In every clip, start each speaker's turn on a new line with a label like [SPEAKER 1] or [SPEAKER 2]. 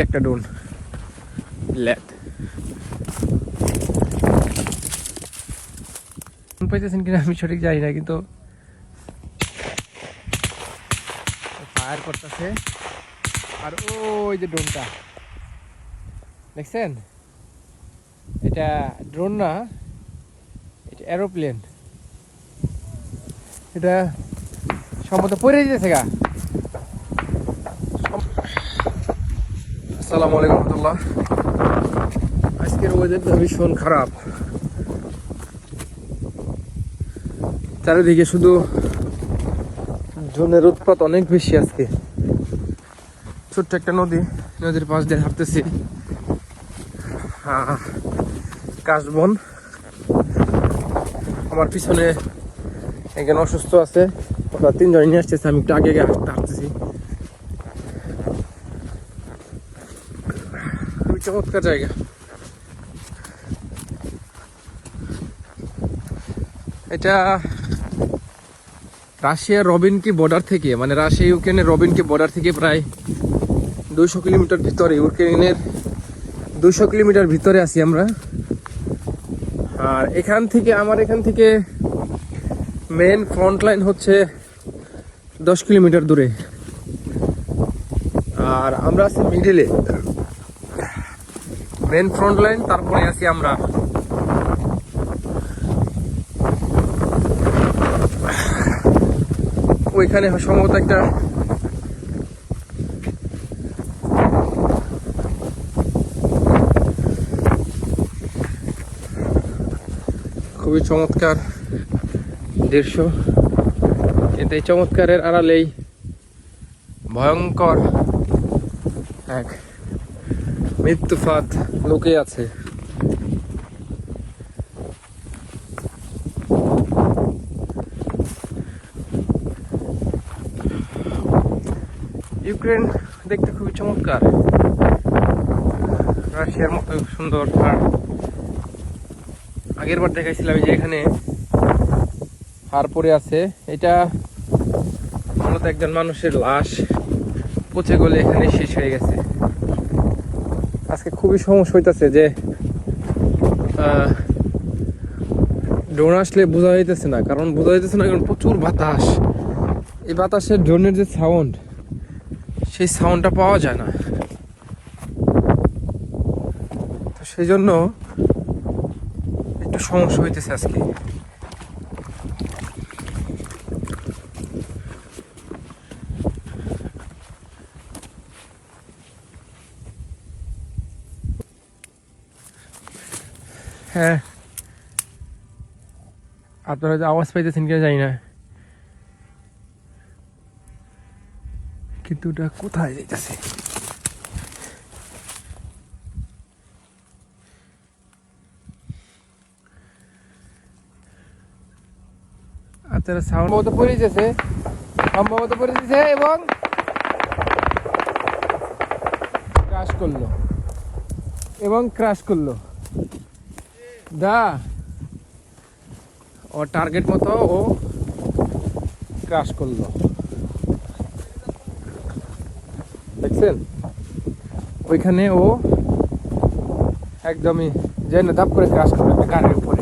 [SPEAKER 1] একটা ড্রোন ল্যাদ পাইতেছেন কিনা আমি সঠিক জানি না, কিন্তু ফায়ার করতেছে। আর ওই যে ড্রোনটা দেখছেন, এটা ড্রোন না, এটা এরোপ্লেন। এটা সম্ভবত পড়ে যেতেছে গা। আসসালামু আলাইকুম রহমতুল্লাহ। আজকের ওয়েদারটা ভীষণ খারাপ, চারিদিকে শুধু ড্রোনের উৎপাত অনেক বেশি। আজকে ছোট্ট একটা নদীর পাশ দিয়ে হাঁটতেছি, কাশবন। আমার পিছনে একজন অসুস্থ আছে, ওরা তিনজন নিয়ে আসতেছে, আমি একটু আগে হাঁটতেছি। খুবই চমৎকার জায়গা। এটা রাশিয়ার রবিনকি বর্ডার থেকে, মানে রাশিয়া ইউক্রেনের রবিনকি বর্ডার থেকে প্রায় 200 কিলোমিটার ভিতরে, ইউক্রেনের 200 কিলোমিটার ভিতরে আছি আমরা। আর এখান থেকে মেন ফ্রন্ট লাইন হচ্ছে 10 কিলোমিটার দূরে, আর আমরা আছি মিডিলে। মেন ফ্রন্ট লাইন, তারপরে আছি আমরা। ওইখানে সম্ভবত একটা খুবই চমৎকার দৃশ্য, কিন্তু এই চমৎকারের আড়ালেই ভয়ঙ্কর এক মৃত্যুফাত লুকিয়ে আছে। ইউক্রেন দেখতে খুবই চমৎকার, রাশিয়ার মতো সুন্দর। আর আগের বার দেখাইছিলাম যে এখানে হাড় পড়ে আছে, এটা মূলত একজন মানুষের লাশ পচে গলে এখানে শেষ হয়ে গেছে। আজকে খুবই সমস্যা হইতেছে যে ড্রোন আসলে বোঝা যাইতেছে না, কারণ প্রচুর বাতাস। এই বাতাসের ড্রোনের যে সাউন্ড, সেই সাউন্ডটা পাওয়া যায় না। তো সেই জন্য একটু সমস্যা হইতেছে আজকে। হ্যাঁ, আপনারা যে আওয়াজ পাইতেছেন কিনা জানি না, কিন্তু ওটা কোথায় যাইতেছে? আপনারা সম্ভবত পড়ে যেতেছে এবং ক্রাশ করলো। ও টার্গেট মতো ও ক্রাশ করলো, দেখছেন? ওইখানে ও একদমই যেন দাপ করে ক্রাশ করলো একটা গাড়ির উপরে।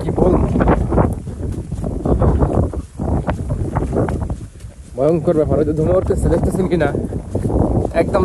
[SPEAKER 1] কি বলবো, ভয়ঙ্কর ব্যাপার। ওই যে ধুমা উঠতেছে, দেখতেছেন কিনা? একদম